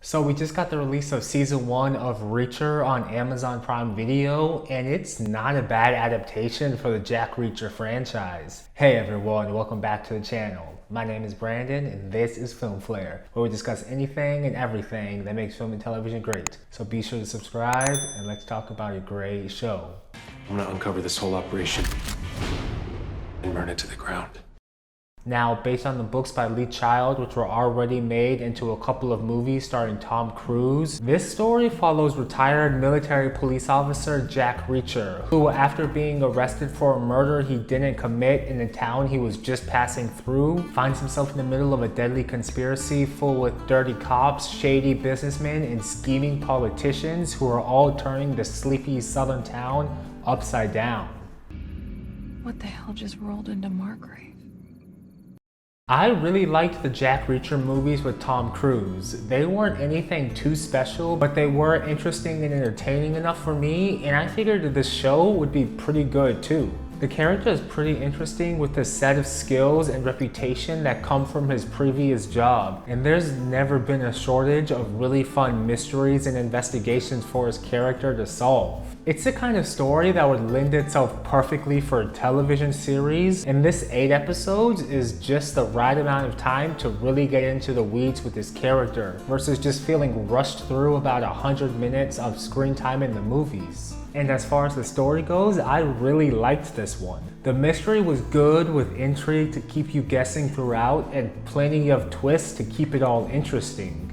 So we just got the release of season 1 of Reacher on Amazon Prime Video, and it's not a bad adaptation for the Jack Reacher franchise. Hey everyone, welcome back to the channel. My name is Brandon, and this is Film Flare, where we discuss anything and everything that makes film and television great. So be sure to subscribe, and let's talk about a great show. I'm gonna uncover this whole operation and burn it to the ground. Now, based on the books by Lee Child, which were already made into a couple of movies starring Tom Cruise, this story follows retired military police officer Jack Reacher, who, after being arrested for a murder he didn't commit in the town he was just passing through, finds himself in the middle of a deadly conspiracy full with dirty cops, shady businessmen, and scheming politicians who are all turning the sleepy southern town upside down. What the hell just rolled into Margrave? I really liked the Jack Reacher movies with Tom Cruise. They weren't anything too special, but they were interesting and entertaining enough for me, and I figured that this show would be pretty good too. The character is pretty interesting with the set of skills and reputation that come from his previous job, and there's never been a shortage of really fun mysteries and investigations for his character to solve. It's the kind of story that would lend itself perfectly for a television series, and this 8 episodes is just the right amount of time to really get into the weeds with this character, versus just feeling rushed through about 100 minutes of screen time in the movies. And as far as the story goes, I really liked this one. The mystery was good with intrigue to keep you guessing throughout and plenty of twists to keep it all interesting.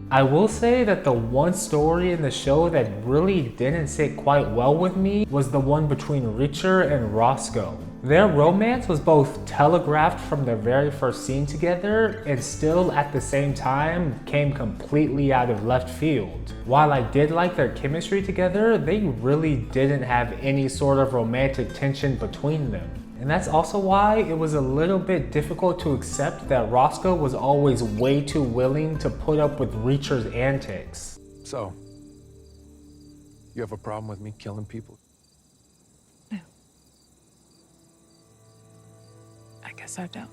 I will say that the one story in the show that really didn't sit quite well with me was the one between Reacher and Roscoe. Their romance was both telegraphed from their very first scene together and still at the same time came completely out of left field. While I did like their chemistry together, they really didn't have any sort of romantic tension between them. And that's also why it was a little bit difficult to accept that Roscoe was always way too willing to put up with Reacher's antics. So, you have a problem with me killing people? No. I guess I don't.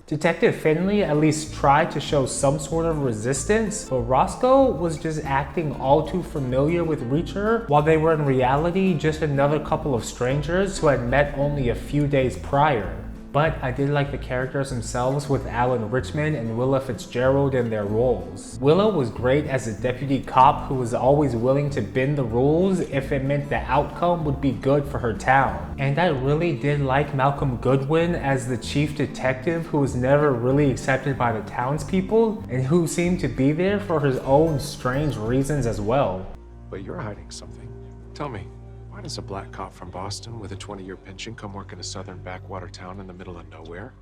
Detective Finley at least tried to show some sort of resistance, but Roscoe was just acting all too familiar with Reacher, while they were in reality just another couple of strangers who had met only a few days prior. But I did like the characters themselves with Alan Ritchson and Willa Fitzgerald in their roles. Willa was great as a deputy cop who was always willing to bend the rules if it meant the outcome would be good for her town. And I really did like Malcolm Goodwin as the chief detective who was never really accepted by the townspeople and who seemed to be there for his own strange reasons as well. But you're hiding something. Tell me, why does a black cop from Boston with a 20-year pension come work in a southern backwater town in the middle of nowhere?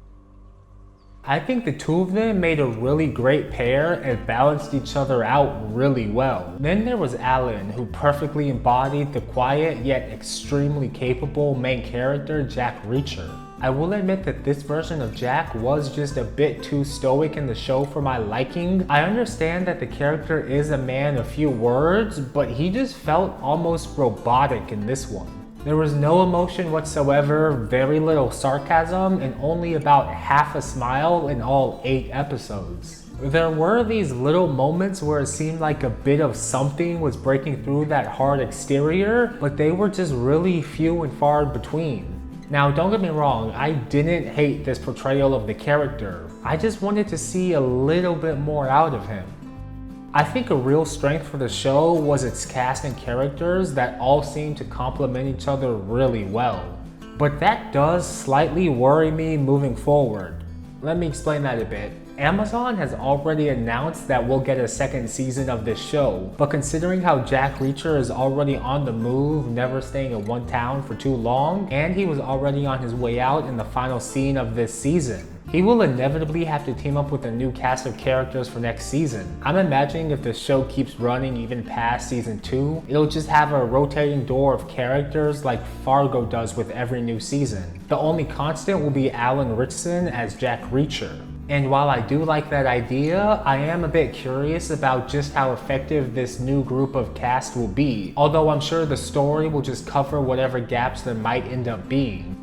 I think the two of them made a really great pair and balanced each other out really well. Then there was Alan, who perfectly embodied the quiet yet extremely capable main character Jack Reacher. I will admit that this version of Jack was just a bit too stoic in the show for my liking. I understand that the character is a man of few words, but he just felt almost robotic in this one. There was no emotion whatsoever, very little sarcasm, and only about half a smile in all 8 episodes. There were these little moments where it seemed like a bit of something was breaking through that hard exterior, but they were just really few and far between. Now, don't get me wrong, I didn't hate this portrayal of the character. I just wanted to see a little bit more out of him. I think a real strength for the show was its cast and characters that all seemed to complement each other really well. But that does slightly worry me moving forward. Let me explain that a bit. Amazon has already announced that we'll get a 2nd season of this show, but considering how Jack Reacher is already on the move, never staying in one town for too long, and he was already on his way out in the final scene of this season, he will inevitably have to team up with a new cast of characters for next season. I'm imagining if the show keeps running even past season 2, it'll just have a rotating door of characters like Fargo does with every new season. The only constant will be Alan Ritchson as Jack Reacher. And while I do like that idea, I am a bit curious about just how effective this new group of cast will be, although I'm sure the story will just cover whatever gaps there might end up being.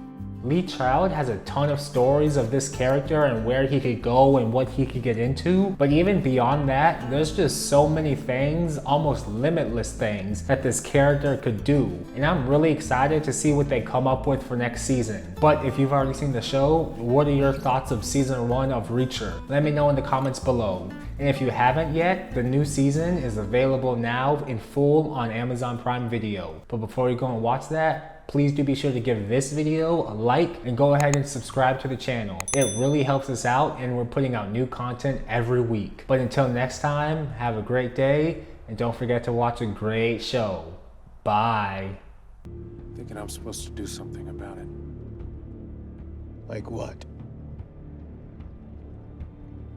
Lee Child has a ton of stories of this character and where he could go and what he could get into, but even beyond that, there's just so many things, almost limitless things, that this character could do. And I'm really excited to see what they come up with for next season. But if you've already seen the show, what are your thoughts of season 1 of Reacher? Let me know in the comments below. And if you haven't yet, the new season is available now in full on Amazon Prime Video. But before you go and watch that, please do be sure to give this video a like and go ahead and subscribe to the channel. It really helps us out and we're putting out new content every week. But until next time, have a great day and don't forget to watch a great show. Bye. Thinking I'm supposed to do something about it. Like what?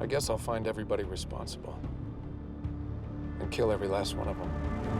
I guess I'll find everybody responsible. And kill every last one of them.